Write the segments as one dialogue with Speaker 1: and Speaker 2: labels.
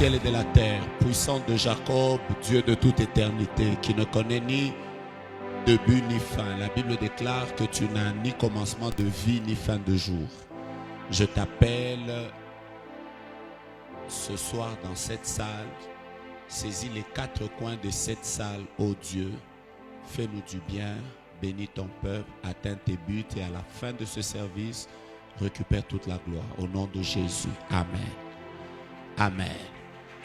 Speaker 1: ciel et de la terre, puissant de Jacob, Dieu de toute éternité, qui ne connaît ni début ni fin. La Bible déclare que tu n'as ni commencement de vie ni fin de jour. Je t'appelle ce soir dans cette salle. Saisis les quatre coins de cette salle, ô Dieu. Fais-nous du bien, bénis ton peuple, atteins tes buts et à la fin de ce service, récupère toute la gloire. Au nom de Jésus. Amen. Amen.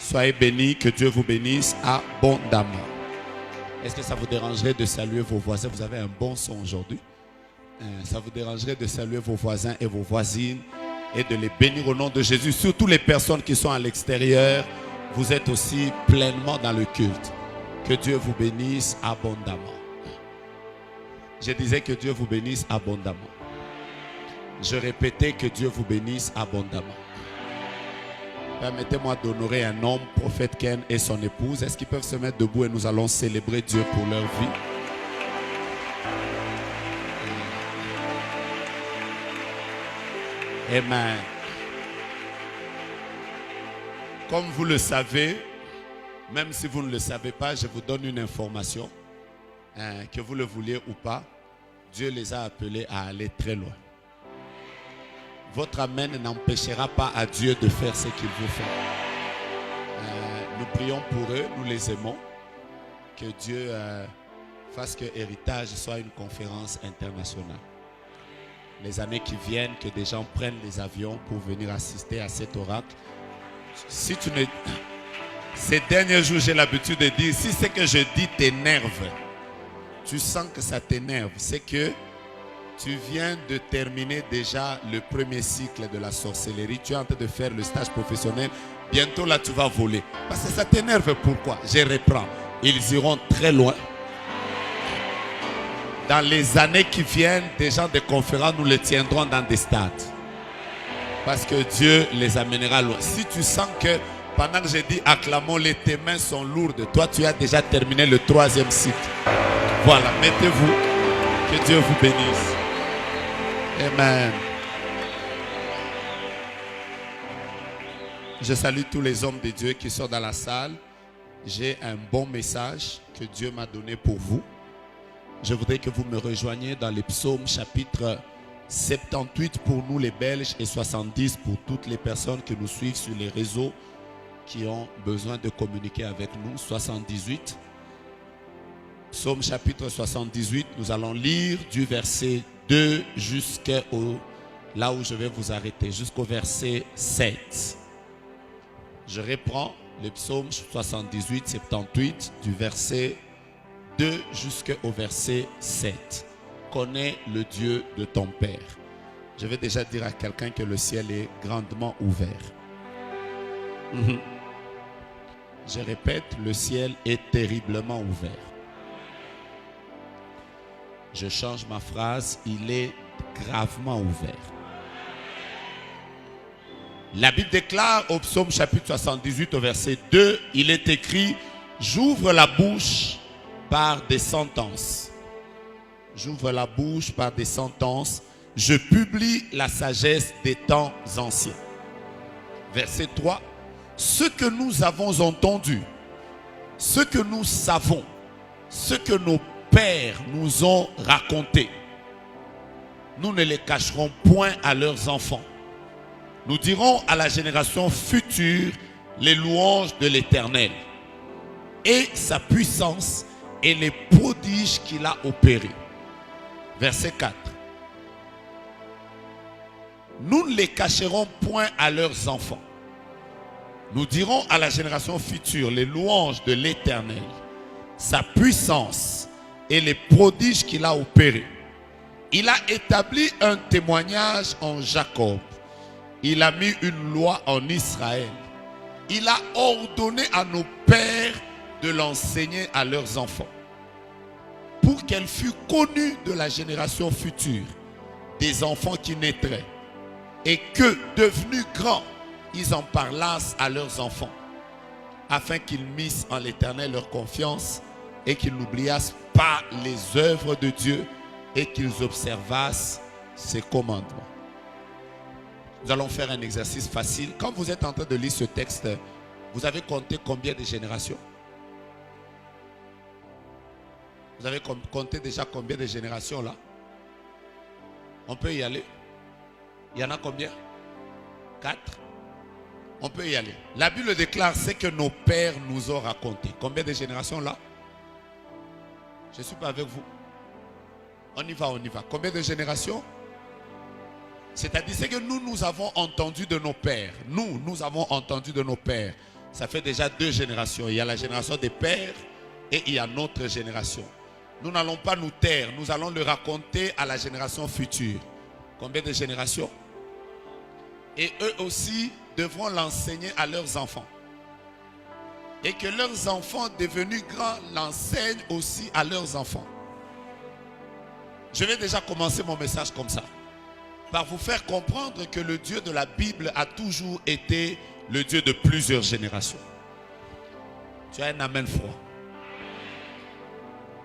Speaker 1: Soyez bénis, que Dieu vous bénisse abondamment. Est-ce que ça vous dérangerait de saluer vos voisins? Vous avez un bon son aujourd'hui. Ça vous dérangerait de saluer vos voisins et vos voisines et de les bénir au nom de Jésus. Surtout les personnes qui sont à l'extérieur, vous êtes aussi pleinement dans le culte. Que Dieu vous bénisse abondamment. Je disais que Dieu vous bénisse abondamment. Je répétais que Dieu vous bénisse abondamment. Permettez-moi d'honorer un homme, prophète Ken et son épouse. Est-ce qu'ils peuvent se mettre debout et nous allons célébrer Dieu pour leur vie? Amen. Comme vous le savez, même si vous ne le savez pas, je vous donne une information. Que vous le vouliez ou pas, Dieu les a appelés à aller très loin. Votre amen n'empêchera pas à Dieu de faire ce qu'il veut faire. Nous prions pour eux, nous les aimons. Que Dieu fasse que Héritage soit une conférence internationale. Les années qui viennent, que des gens prennent les avions pour venir assister à cet oracle. Si tu ne... Ces derniers jours, j'ai l'habitude de dire, si ce que je dis t'énerve, tu sens que ça t'énerve, c'est que tu viens de terminer déjà le premier cycle de la sorcellerie. Tu es en train de faire le stage professionnel. Bientôt là, tu vas voler. Parce que ça t'énerve. Pourquoi? Je reprends. Ils iront très loin. Dans les années qui viennent, des gens de conférences, nous les tiendrons dans des stades. Parce que Dieu les amènera loin. Si tu sens que pendant que je dis acclamons-les, tes mains sont lourdes, toi tu as déjà terminé le troisième cycle. Voilà, mettez-vous. Que Dieu vous bénisse. Amen. Je salue tous les hommes de Dieu qui sont dans la salle. J'ai un bon message que Dieu m'a donné pour vous. Je voudrais que vous me rejoigniez dans les psaumes chapitre 78 pour nous les Belges et 70 pour toutes les personnes qui nous suivent sur les réseaux qui ont besoin de communiquer avec nous. 78. Psaume chapitre 78, nous allons lire du verset 2 jusqu'à là où je vais vous arrêter, jusqu'au verset 7. Je reprends le psaume 78, 78, du verset 2 jusqu'au verset 7. Connais le Dieu de ton Père. Je vais déjà dire à quelqu'un que le ciel est grandement ouvert. Je répète, le ciel est terriblement ouvert. Je change ma phrase, il est gravement ouvert. La Bible déclare au psaume chapitre 78 au verset 2, il est écrit, j'ouvre la bouche par des sentences. J'ouvre la bouche par des sentences. Je publie la sagesse des temps anciens. Verset 3, ce que nous avons entendu, ce que nous savons, ce que nos pères nous ont raconté, nous ne les cacherons point à leurs enfants. Nous dirons à la génération future les louanges de l'Éternel et sa puissance et les prodiges qu'il a opérés. Verset 4. Nous ne les cacherons point à leurs enfants. Nous dirons à la génération future les louanges de l'Éternel, sa puissance et les prodiges qu'il a opérés. Il a établi un témoignage en Jacob. Il a mis une loi en Israël. Il a ordonné à nos pères de l'enseigner à leurs enfants, pour qu'elle fût connue de la génération future, des enfants qui naîtraient, et que, devenus grands, ils en parlassent à leurs enfants, afin qu'ils missent en l'Éternel leur confiance et qu'ils n'oubliassent pas les œuvres de Dieu et qu'ils observassent ses commandements. Nous allons faire un exercice facile. Quand vous êtes en train de lire ce texte, Vous avez compté combien de générations? Vous avez compté déjà combien de générations là? On peut y aller. Il y en a combien? 4. On peut y aller. La Bible déclare ce que nos pères nous ont raconté. Combien de générations là? Je ne suis pas avec vous. On y va, on y va. Combien de générations? C'est-à-dire ce que nous avons entendu de nos pères. Nous avons entendu de nos pères. Ça fait déjà 2 générations. Il y a la génération des pères et il y a notre génération. Nous n'allons pas nous taire. Nous allons le raconter à la génération future. Combien de générations? Et eux aussi devront l'enseigner à leurs enfants. Et que leurs enfants devenus grands l'enseignent aussi à leurs enfants. Je vais déjà commencer mon message comme ça. Par vous faire comprendre que le Dieu de la Bible a toujours été le Dieu de plusieurs générations. Tu as un amen froid.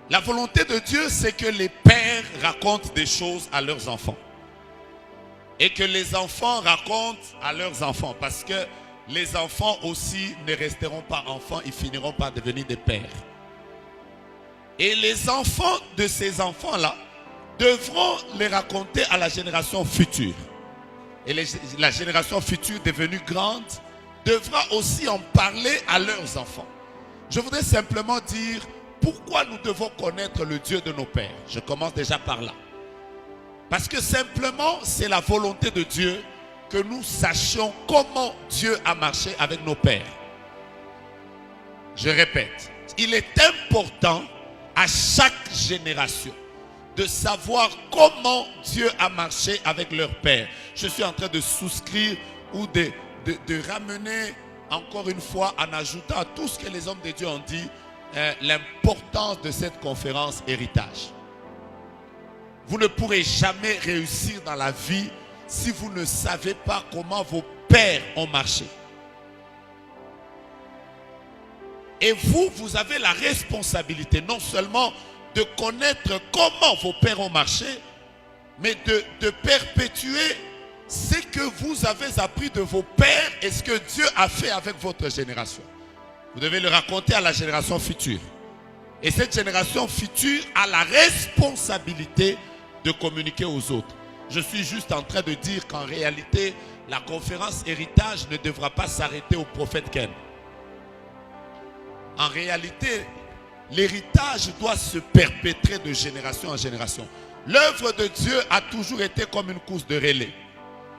Speaker 1: La volonté de Dieu, c'est que les pères racontent des choses à leurs enfants. Et que les enfants racontent à leurs enfants. Parce que les enfants aussi ne resteront pas enfants, ils finiront par devenir des pères. Et les enfants de ces enfants-là devront les raconter à la génération future. Et la génération future devenue grande devra aussi en parler à leurs enfants. Je voudrais simplement dire pourquoi nous devons connaître le Dieu de nos pères. Je commence déjà par là. Parce que simplement, c'est la volonté de Dieu que nous sachions comment Dieu a marché avec nos pères. Je répète, il est important à chaque génération de savoir comment Dieu a marché avec leur père. Je suis en train de souscrire ou de ramener encore une fois en ajoutant à tout ce que les hommes de Dieu ont dit, l'importance de cette conférence héritage. Vous ne pourrez jamais réussir dans la vie si vous ne savez pas comment vos pères ont marché. Et vous avez la responsabilité non seulement de connaître comment vos pères ont marché, mais de perpétuer ce que vous avez appris de vos pères et ce que Dieu a fait avec votre génération. Vous devez le raconter à la génération future. Et cette génération future a la responsabilité de communiquer aux autres. Je suis juste en train de dire qu'en réalité, la conférence héritage ne devra pas s'arrêter au prophète Ken. En réalité, l'héritage doit se perpétrer de génération en génération. L'œuvre de Dieu a toujours été comme une course de relais.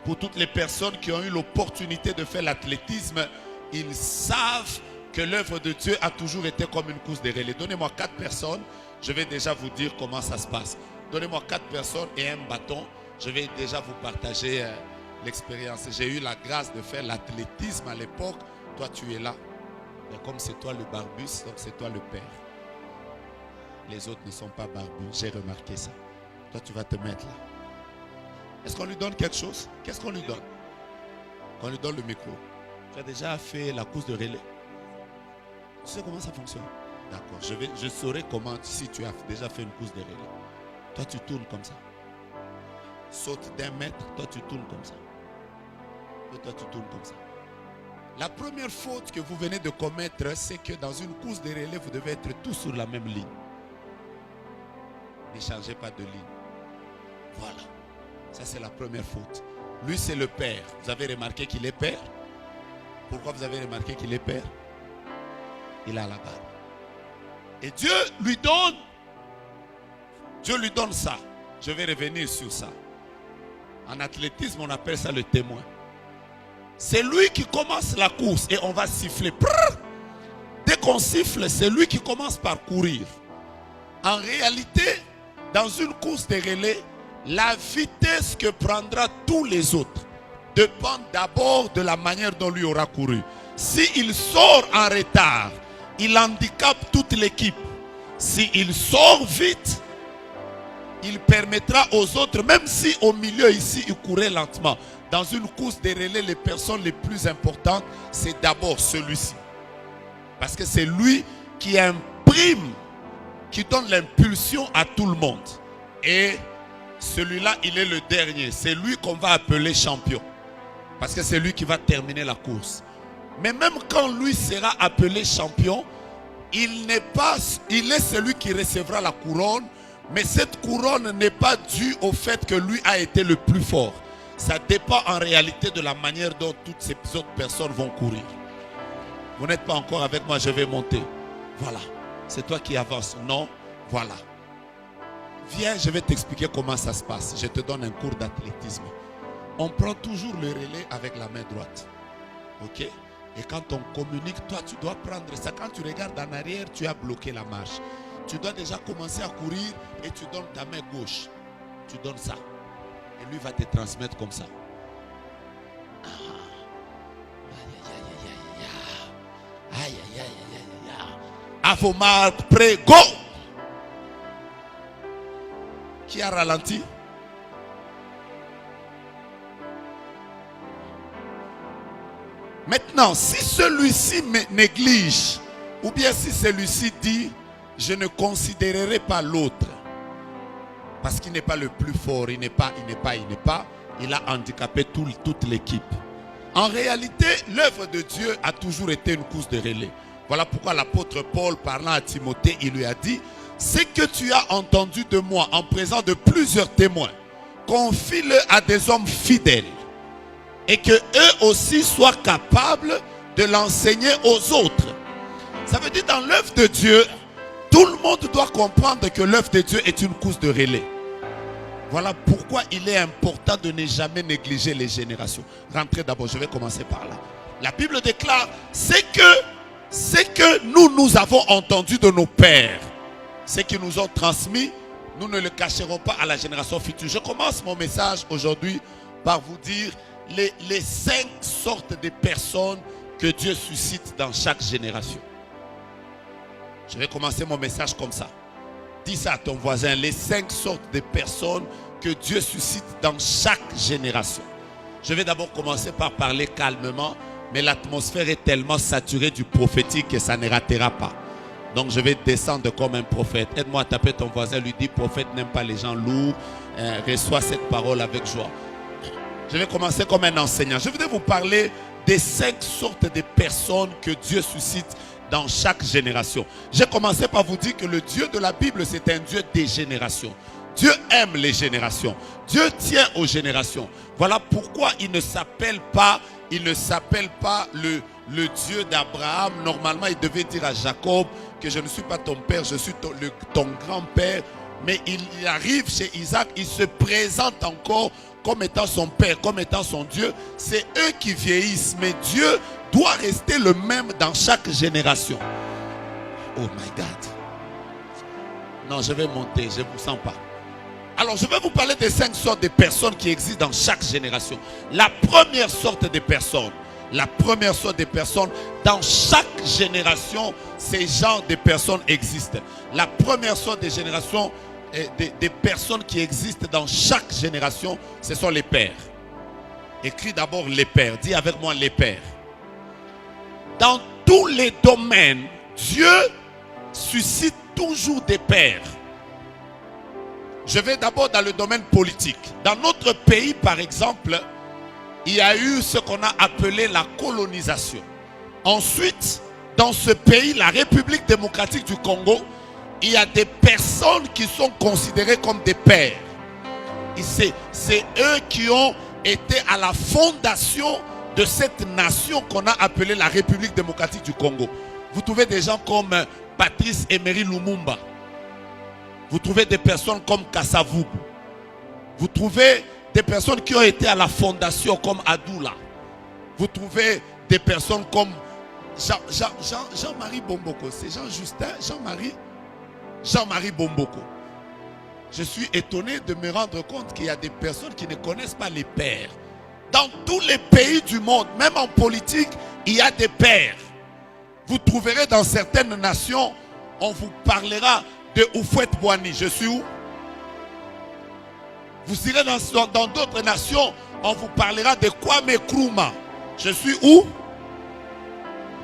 Speaker 1: Pour toutes les personnes qui ont eu l'opportunité de faire l'athlétisme, ils savent que l'œuvre de Dieu a toujours été comme une course de relais. Donnez-moi 4 personnes, je vais déjà vous dire comment ça se passe. Donnez-moi 4 personnes et un bâton, je vais déjà vous partager l'expérience. J'ai eu la grâce de faire l'athlétisme à l'époque. Toi, tu es là. Et comme c'est toi le barbus, donc c'est toi le père. Les autres ne sont pas barbus, j'ai remarqué ça. Toi, tu vas te mettre là. Est-ce qu'on lui donne quelque chose? Qu'est-ce qu'on lui donne? On lui donne le micro. Tu as déjà fait la course de relais? Tu sais comment ça fonctionne? D'accord, je saurai comment, si tu as déjà fait une course de relais. Toi, tu tournes comme ça. Saute d'1 mètre, toi, tu tournes comme ça. Et toi, tu tournes comme ça. La première faute que vous venez de commettre, c'est que dans une course de relais, vous devez être tous sur la même ligne. Ne changez pas de ligne. Voilà. Ça, c'est la première faute. Lui, c'est le père. Vous avez remarqué qu'il est père? Pourquoi vous avez remarqué qu'il est père? Il a la barbe. Et Dieu lui donne ça. Je vais revenir sur ça. En athlétisme, on appelle ça le témoin. C'est lui qui commence la course et on va siffler. Dès qu'on siffle, c'est lui qui commence par courir. En réalité, dans une course de relais, la vitesse que prendra tous les autres dépend d'abord de la manière dont lui aura couru. S'il sort en retard, il handicape toute l'équipe. S'il sort vite, il permettra aux autres, même si au milieu ici, il courait lentement. Dans une course de relais, les personnes les plus importantes, c'est d'abord celui-ci. Parce que c'est lui qui imprime, qui donne l'impulsion à tout le monde. Et celui-là, il est le dernier. C'est lui qu'on va appeler champion. Parce que c'est lui qui va terminer la course. Mais même quand lui sera appelé champion, il est celui qui recevra la couronne. Mais cette couronne n'est pas due au fait que lui a été le plus fort. Ça dépend en réalité de la manière dont toutes ces autres personnes vont courir. Vous n'êtes pas encore avec moi, je vais monter. Voilà, c'est toi qui avances. Non, voilà. Viens, je vais t'expliquer comment ça se passe. Je te donne un cours d'athlétisme. On prend toujours le relais avec la main droite. Ok? Et quand on communique, toi tu dois prendre ça. Quand tu regardes en arrière, tu as bloqué la marche. Tu dois déjà commencer à courir et tu donnes ta main gauche. Tu donnes ça. Et lui va te transmettre comme ça. Aïe, aïe, aïe, aïe, aïe, aïe. À vos marques, prêts, go! Qui a ralenti? Maintenant, si celui-ci me néglige, ou bien si celui-ci dit, je ne considérerai pas l'autre, parce qu'il n'est pas le plus fort, il a handicapé toute l'équipe. En réalité, l'œuvre de Dieu a toujours été une course de relais. Voilà pourquoi l'apôtre Paul, parlant à Timothée, il lui a dit, ce que tu as entendu de moi en présence de plusieurs témoins, confie-le à des hommes fidèles, et que eux aussi soient capables de l'enseigner aux autres. Ça veut dire, dans l'œuvre de Dieu, tout le monde doit comprendre que l'œuvre de Dieu est une course de relais. Voilà pourquoi il est important de ne jamais négliger les générations. Rentrez d'abord, je vais commencer par là. La Bible déclare, c'est que nous avons entendu de nos pères, ce qu'ils nous ont transmis, nous ne le cacherons pas à la génération future. Je commence mon message aujourd'hui par vous dire les 5 sortes de personnes que Dieu suscite dans chaque génération. Je vais commencer mon message comme ça. Dis ça à ton voisin, les 5 sortes de personnes que Dieu suscite dans chaque génération. Je vais d'abord commencer par parler calmement, mais l'atmosphère est tellement saturée du prophétique que ça ne ratera pas. Donc je vais descendre comme un prophète. Aide-moi à taper ton voisin, lui dis, prophète n'aime pas les gens lourds, reçois cette parole avec joie. Je vais commencer comme un enseignant. Je voudrais vous parler des 5 sortes de personnes que Dieu suscite dans chaque génération. J'ai commencé par vous dire que le Dieu de la Bible, c'est un Dieu des générations. Dieu aime les générations. Dieu tient aux générations. Voilà pourquoi il ne s'appelle pas le Dieu d'Abraham. Normalement, il devait dire à Jacob que je ne suis pas ton père, je suis ton grand-père. Mais il arrive chez Isaac, il se présente encore comme étant son père, comme étant son Dieu. C'est eux qui vieillissent, mais Dieu doit rester le même dans chaque génération. Oh my God. Non, je vais monter, je ne vous sens pas. Alors, je vais vous parler des 5 sortes de personnes qui existent dans chaque génération. La première sorte de personnes, dans chaque génération, ces genres de personnes existent. La première sorte de génération, des personnes qui existent dans chaque génération, ce sont les pères. Écris d'abord les pères. Dis avec moi les pères. Dans tous les domaines, Dieu suscite toujours des pères. Je vais d'abord dans le domaine politique. Dans notre pays, par exemple, il y a eu ce qu'on a appelé la colonisation. Ensuite, dans ce pays, la République démocratique du Congo, il y a des personnes qui sont considérées comme des pères. C'est eux qui ont été à la fondation de cette nation qu'on a appelée la République démocratique du Congo. Vous trouvez des gens comme Patrice Emery Lumumba. Vous trouvez des personnes comme Kasavubu. Vous trouvez des personnes qui ont été à la fondation comme Adoula. Vous trouvez des personnes comme Jean-Marie Bomboko. C'est Jean-Justin, Jean-Marie Bomboko. Je suis étonné de me rendre compte qu'il y a des personnes qui ne connaissent pas les pères. Dans tous les pays du monde, même en politique, il y a des pères. Vous trouverez dans certaines nations, on vous parlera de Houphouët-Boigny. Je suis où? Vous irez dans d'autres nations, on vous parlera de Kwame Nkrumah. Je suis où?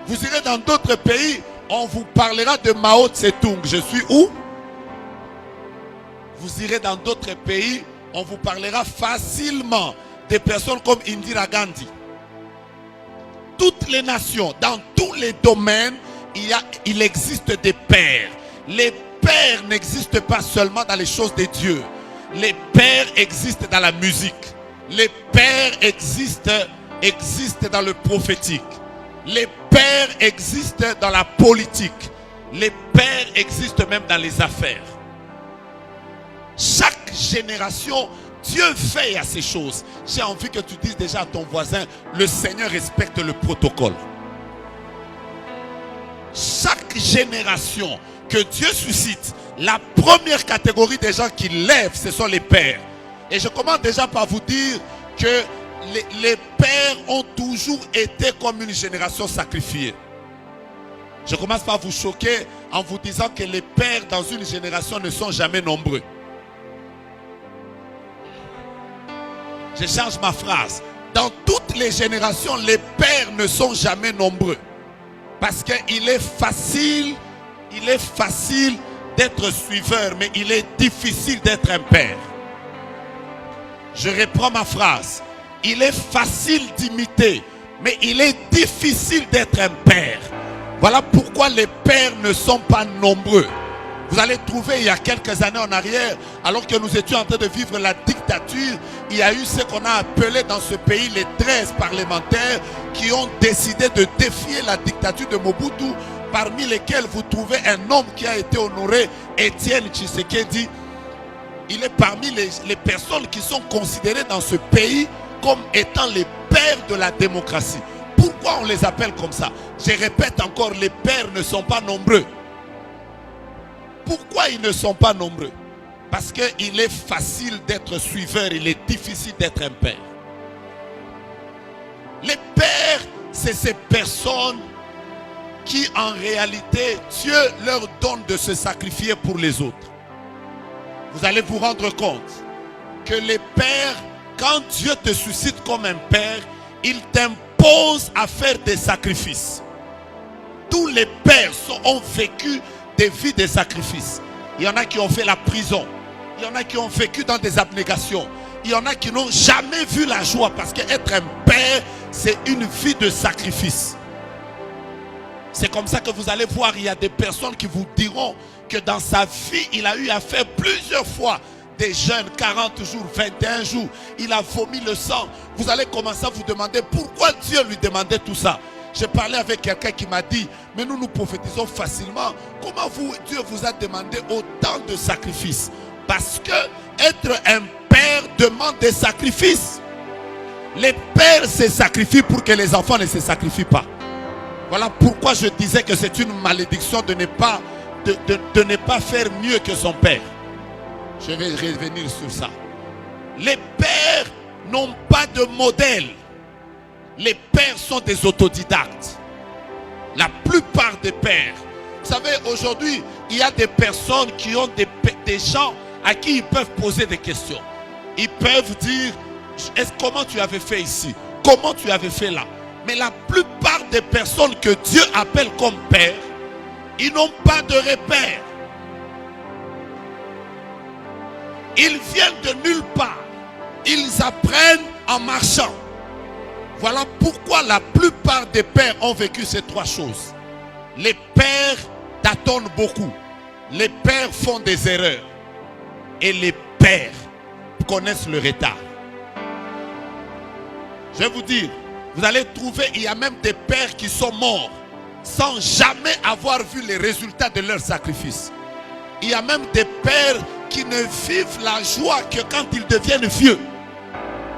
Speaker 1: Vous irez dans d'autres pays, on vous parlera de Mao Tse-tung. Je suis où? Vous irez dans d'autres pays, on vous parlera facilement des personnes comme Indira Gandhi. toutes les nations, dans tous les domaines, il existe des pères. Les pères n'existent pas seulement dans les choses de Dieu. Les pères existent dans la musique. Les pères existent dans le prophétique. Les pères existent dans la politique. Les pères existent même dans les affaires. Chaque génération, Dieu veille à ces choses. J'ai envie que tu dises déjà à ton voisin, le Seigneur respecte le protocole. Chaque génération que Dieu suscite, la première catégorie des gens qui lèvent, ce sont les pères. Et je commence déjà par vous dire que les pères ont toujours été comme une génération sacrifiée. Je commence par vous choquer en vous disant que les pères dans une génération ne sont jamais nombreux. Je change ma phrase. Dans toutes les générations, les pères ne sont jamais nombreux. Parce qu'il est facile d'être suiveur, mais il est difficile d'être un père. Je reprends ma phrase. Il est facile d'imiter, mais il est difficile d'être un père. Voilà pourquoi les pères ne sont pas nombreux. Vous allez trouver il y a quelques années en arrière, alors que nous étions en train de vivre la dictature, il y a eu ce qu'on a appelé dans ce pays les 13 parlementaires qui ont décidé de défier la dictature de Mobutu, parmi lesquels vous trouvez un homme qui a été honoré, Étienne Tshisekedi. Il est parmi les personnes qui sont considérées dans ce pays comme étant les pères de la démocratie. Pourquoi on les appelle comme ça? Je répète encore, les pères ne sont pas nombreux. Pourquoi ils ne sont pas nombreux? Parce qu'il est facile d'être suiveur, il est difficile d'être un père. Les pères, c'est ces personnes qui en réalité, Dieu leur donne de se sacrifier pour les autres. Vous allez vous rendre compte que les pères, quand Dieu te suscite comme un père, il t'impose à faire des sacrifices. Tous les pères ont vécu des vies de sacrifices. Il y en a qui ont fait la prison. Il y en a qui ont vécu dans des abnégations. Il y en a qui n'ont jamais vu la joie parce qu'être un père, c'est une vie de sacrifice. C'est comme ça que vous allez voir, il y a des personnes qui vous diront que dans sa vie, il a eu à faire plusieurs fois des jeûnes, 40 jours, 21 jours. Il a vomi le sang. Vous allez commencer à vous demander pourquoi Dieu lui demandait tout ça. J'ai parlé avec quelqu'un qui m'a dit, mais nous prophétisons facilement. Comment Dieu vous a demandé autant de sacrifices? Parce que être un père demande des sacrifices. Les pères se sacrifient pour que les enfants ne se sacrifient pas. Voilà pourquoi je disais que c'est une malédiction de ne pas faire mieux que son père. Je vais revenir sur ça. Les pères n'ont pas de modèle. Les pères sont des autodidactes. La plupart des pères. Vous savez, aujourd'hui, il y a des personnes qui ont des gens à qui ils peuvent poser des questions. Ils peuvent dire, comment tu avais fait ici? Comment tu avais fait là? Mais la plupart des personnes que Dieu appelle comme pères, ils n'ont pas de repère. Ils viennent de nulle part. Ils apprennent en marchant. Voilà pourquoi la plupart des pères ont vécu ces trois choses. Les pères tâtonnent beaucoup. Les pères font des erreurs. Et les pères connaissent le retard. Je vais vous dire, vous allez trouver, il y a même des pères qui sont morts sans jamais avoir vu les résultats de leur sacrifice. Il y a même des pères qui ne vivent la joie que quand ils deviennent vieux.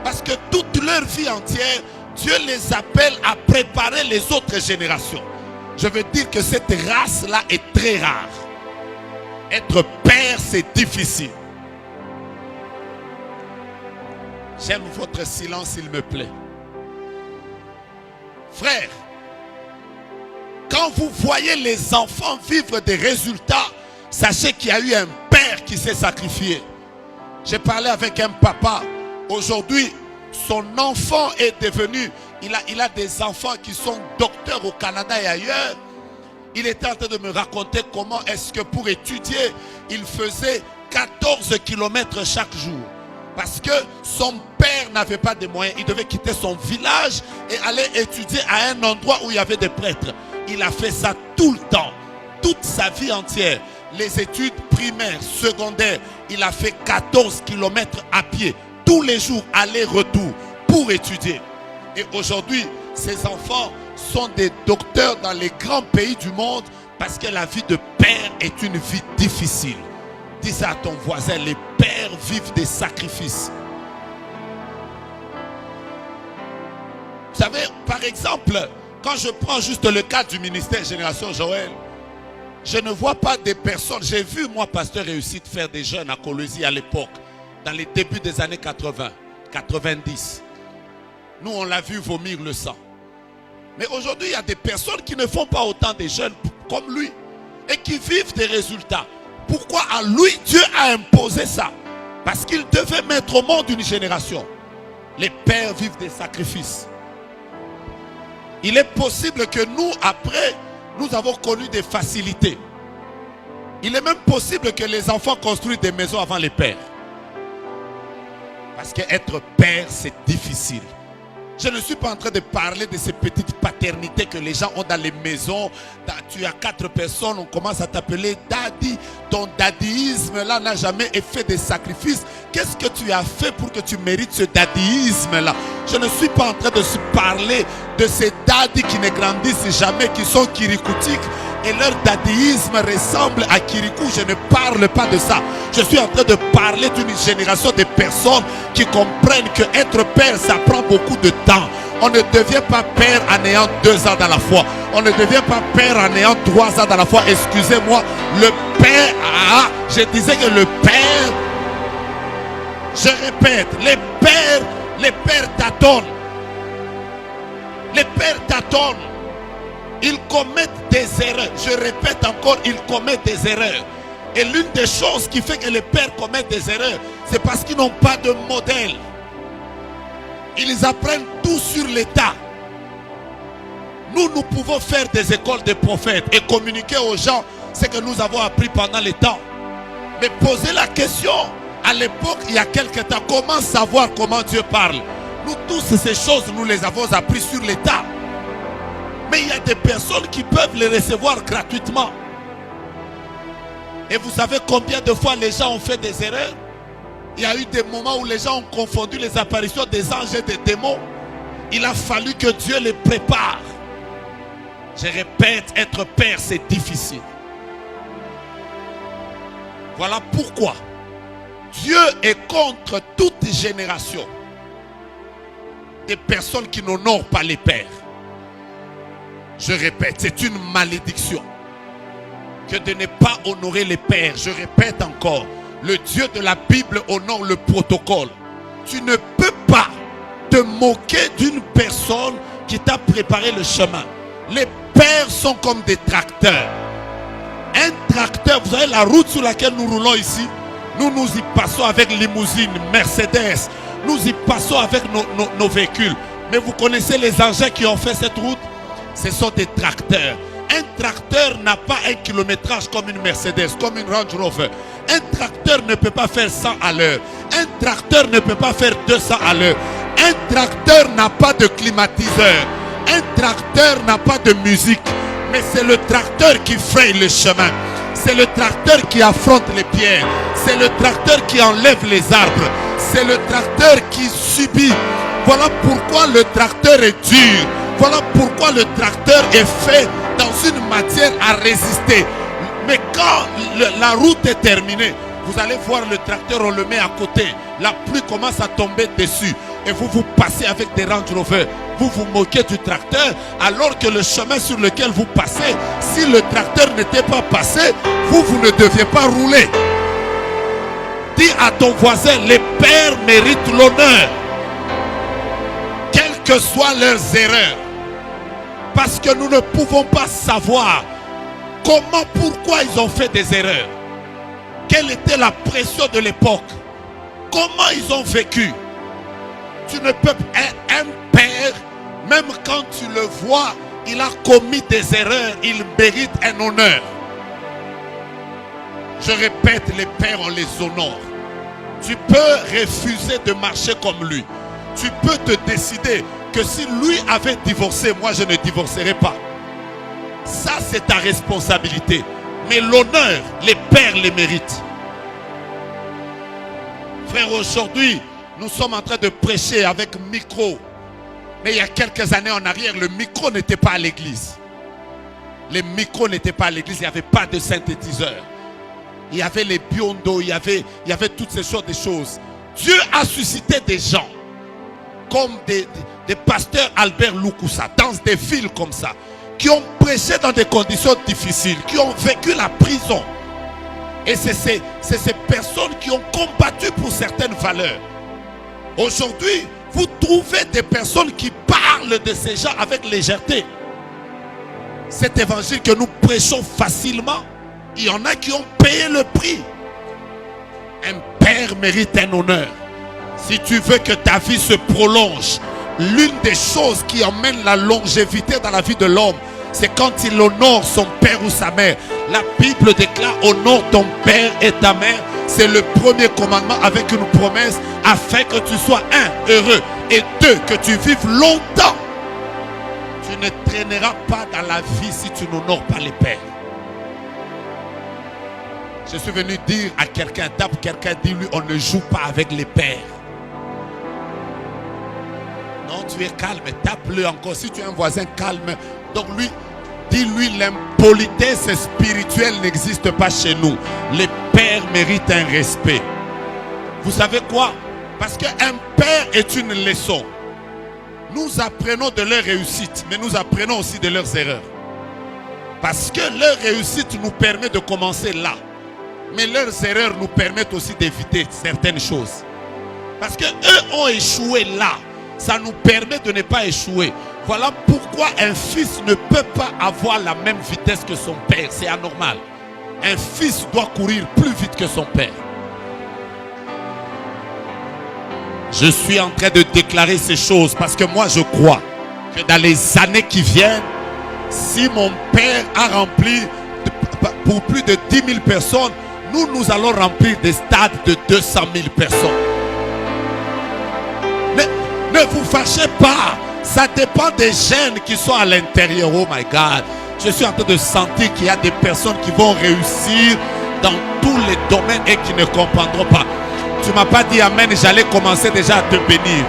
Speaker 1: Parce que toute leur vie entière, Dieu les appelle à préparer les autres générations. Je veux dire que cette race-là est très rare. Être père, c'est difficile. J'aime votre silence, s'il me plaît. Frère, quand vous voyez les enfants vivre des résultats, sachez qu'il y a eu un père qui s'est sacrifié. J'ai parlé avec un papa. Aujourd'hui, son enfant est devenu, il a des enfants qui sont docteurs au Canada et ailleurs. Il était en train de me raconter comment est-ce que pour étudier, il faisait 14 km chaque jour. Parce que son père n'avait pas de moyens. Il devait quitter son village et aller étudier à un endroit où il y avait des prêtres. Il a fait ça tout le temps, toute sa vie entière. Les études primaires, secondaires, il a fait 14 kilomètres à pied, tous les jours, aller-retour, pour étudier. Et aujourd'hui, ces enfants sont des docteurs dans les grands pays du monde parce que la vie de père est une vie difficile. Dis ça à ton voisin, les pères vivent des sacrifices. Vous savez, par exemple, quand je prends juste le cas du ministère Génération Joël, je ne vois pas des personnes. J'ai vu, moi, pasteur Réussite, faire des jeunes à Colosie à l'époque, dans les débuts des années 80, 90. Nous, on l'a vu vomir le sang. Mais aujourd'hui, il y a des personnes qui ne font pas autant de jeunes comme lui et qui vivent des résultats. Pourquoi à lui, Dieu a imposé ça? Parce qu'il devait mettre au monde une génération. Les pères vivent des sacrifices. Il est possible que nous, après, nous avons connu des facilités. Il est même possible que les enfants construisent des maisons avant les pères. Parce qu'être père, c'est difficile. Je ne suis pas en train de parler de ces petites paternités que les gens ont dans les maisons. Tu as 4 personnes, on commence à t'appeler daddy. Ton daddyisme là n'a jamais fait des sacrifices. Qu'est-ce que tu as fait pour que tu mérites ce daddyisme là? Je ne suis pas en train de parler de ces daddies qui ne grandissent jamais, qui sont kirikoutiques. Et leur daddyisme ressemble à Kirikou. Je ne parle pas de ça. Je suis en train de parler d'une génération de personnes qui comprennent que être père, ça prend beaucoup de temps. On ne devient pas père en ayant 2 ans dans la foi. On ne devient pas père en ayant 3 ans dans la foi. Excusez-moi, le père, je disais que le père, je répète, les pères tâtonnent. Les pères tâtonnent. Ils commettent des erreurs. Je répète encore, ils commettent des erreurs. Et l'une des choses qui fait que les pères commettent des erreurs, c'est parce qu'ils n'ont pas de modèle. Ils apprennent tout sur l'état. Nous pouvons faire des écoles de prophètes et communiquer aux gens ce que nous avons appris pendant le temps. Mais poser la question, à l'époque, il y a quelques temps, comment savoir comment Dieu parle? Nous tous, ces choses, nous les avons appris sur l'état. Mais il y a des personnes qui peuvent les recevoir gratuitement. Et vous savez combien de fois les gens ont fait des erreurs? Il y a eu des moments où les gens ont confondu les apparitions des anges et des démons. Il a fallu que Dieu les prépare. Je répète, être père, c'est difficile. Voilà pourquoi Dieu est contre toute génération des personnes qui n'honorent pas les pères. Je répète, c'est une malédiction que de ne pas honorer les pères. Je répète encore, le Dieu de la Bible honore le protocole. Tu ne peux pas te moquer d'une personne qui t'a préparé le chemin. Les pères sont comme des tracteurs. Un tracteur, vous savez la route sur laquelle nous roulons ici, nous y passons avec limousine, Mercedes, nous y passons avec nos véhicules. Mais vous connaissez les engins qui ont fait cette route? Ce sont des tracteurs. Un tracteur n'a pas un kilométrage comme une Mercedes, comme une Range Rover. Un tracteur ne peut pas faire 100 à l'heure. Un tracteur ne peut pas faire 200 à l'heure. Un tracteur n'a pas de climatiseur. Un tracteur n'a pas de musique. Mais c'est le tracteur qui fraye le chemin. C'est le tracteur qui affronte les pierres. C'est le tracteur qui enlève les arbres. C'est le tracteur qui subit. Voilà pourquoi le tracteur est dur. Voilà pourquoi le tracteur est fait dans une matière à résister. Mais quand la route est terminée, vous allez voir le tracteur, on le met à côté. La pluie commence à tomber dessus. Et vous passez avec des Range Rover. Vous vous moquez du tracteur alors que le chemin sur lequel vous passez, si le tracteur n'était pas passé, vous ne deviez pas rouler. Dis à ton voisin, les pères méritent l'honneur. Quelles que soient leurs erreurs. Parce que nous ne pouvons pas savoir pourquoi ils ont fait des erreurs. Quelle était la pression de l'époque? Comment ils ont vécu? Tu ne peux pas, un père, même quand tu le vois, il a commis des erreurs, il mérite un honneur. Je répète, les pères, on les honore. Tu peux refuser de marcher comme lui. Tu peux te décider que si lui avait divorcé, moi je ne divorcerai pas. Ça, c'est ta responsabilité. Mais l'honneur, les pères les méritent. Frère, aujourd'hui, nous sommes en train de prêcher avec micro. Mais il y a quelques années en arrière, le micro n'était pas à l'église. Les micros n'étaient pas à l'église, il n'y avait pas de synthétiseur. Il y avait les biondos, il y avait toutes ces choses, Dieu a suscité des gens comme des pasteurs Albert Loukoussa, dans des villes comme ça, qui ont prêché dans des conditions difficiles, qui ont vécu la prison. Et c'est ces personnes qui ont combattu pour certaines valeurs. Aujourd'hui, vous trouvez des personnes qui parlent de ces gens avec légèreté. Cet évangile que nous prêchons facilement, il y en a qui ont payé le prix. Un père mérite un honneur. Si tu veux que ta vie se prolonge, l'une des choses qui emmène la longévité dans la vie de l'homme, c'est quand il honore son père ou sa mère. La Bible déclare: honore ton père et ta mère. C'est le premier commandement avec une promesse, afin que tu sois un, heureux, et deux, que tu vives longtemps. Tu ne traîneras pas dans la vie si tu n'honores pas les pères. Je suis venu dire à quelqu'un, tape quelqu'un, dis-lui: on ne joue pas avec les pères. Non, tu es calme, tape-le encore. Si tu es un voisin calme, donc lui, dis-lui: l'impolitesse spirituelle n'existe pas chez nous. Les pères méritent un respect. Vous savez quoi? Parce qu'un père est une leçon. Nous apprenons de leurs réussites, mais nous apprenons aussi de leurs erreurs. Parce que leur réussite nous permet de commencer là. Mais leurs erreurs nous permettent aussi d'éviter certaines choses. Parce qu'eux ont échoué là. Ça nous permet de ne pas échouer. Voilà pourquoi un fils ne peut pas avoir la même vitesse que son père. C'est anormal. Un fils doit courir plus vite que son père. Je suis en train de déclarer ces choses parce que moi je crois que dans les années qui viennent, si mon père a rempli pour plus de 10 000 personnes, nous allons remplir des stades de 200 000 personnes. Ne vous fâchez pas. Ça dépend des gènes qui sont à l'intérieur. Oh my God. Je suis en train de sentir qu'il y a des personnes qui vont réussir dans tous les domaines et qui ne comprendront pas. Tu ne m'as pas dit amen, j'allais commencer déjà à te bénir.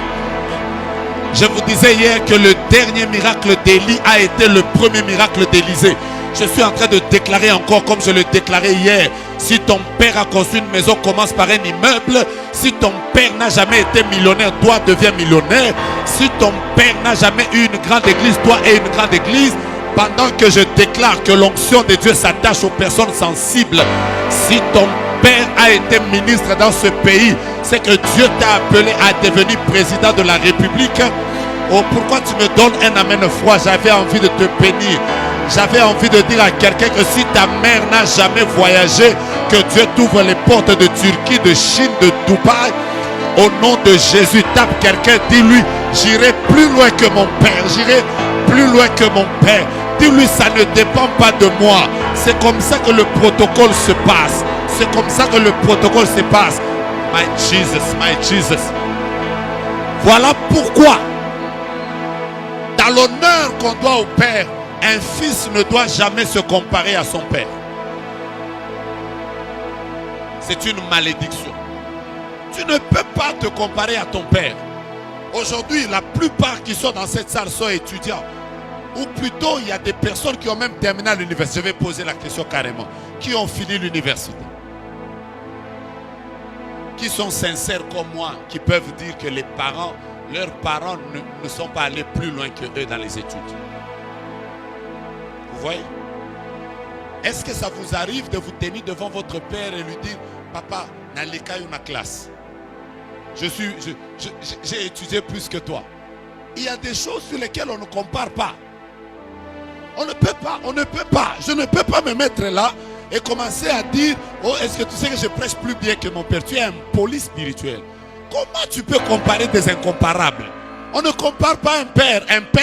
Speaker 1: Je vous disais hier que le dernier miracle d'Élie a été le premier miracle d'Élisée. Je suis en train de déclarer encore, comme je le déclarais hier: si ton père a construit une maison, commence par un immeuble. Si ton père n'a jamais été millionnaire, toi deviens millionnaire. Si ton père n'a jamais eu une grande église, toi aie une grande église. Pendant que je déclare que l'onction de Dieu s'attache aux personnes sensibles, si ton père a été ministre dans ce pays, c'est que Dieu t'a appelé à devenir président de la République. Oh, pourquoi tu me donnes un amen froid? J'avais envie de te bénir. J'avais envie de dire à quelqu'un que si ta mère n'a jamais voyagé, que Dieu t'ouvre les portes de Turquie, de Chine, de Dubaï. Au nom de Jésus, tape quelqu'un, dis-lui: j'irai plus loin que mon père, j'irai plus loin que mon père. Dis-lui: ça ne dépend pas de moi. C'est comme ça que le protocole se passe. C'est comme ça que le protocole se passe. My Jesus, my Jesus. Voilà pourquoi, dans l'honneur qu'on doit au père, un fils ne doit jamais se comparer à son père. C'est une malédiction. Tu ne peux pas te comparer à ton père. Aujourd'hui, la plupart qui sont dans cette salle sont étudiants. Ou plutôt, il y a des personnes qui ont même terminé à l'université. Je vais poser la question carrément. Qui ont fini l'université? Qui sont sincères comme moi, qui peuvent dire que leurs parents ne sont pas allés plus loin que eux dans les études? Vous voyez? Est-ce que ça vous arrive de vous tenir devant votre père et lui dire: papa, n'allez-qu'à une classe. J'ai étudié plus que toi. Il y a des choses sur lesquelles on ne compare pas. On ne peut pas, on ne peut pas. Je ne peux pas me mettre là et commencer à dire: oh, est-ce que tu sais que je prêche plus bien que mon père? Tu es impoli spirituel. Comment tu peux comparer des incomparables? On ne compare pas un père. Un père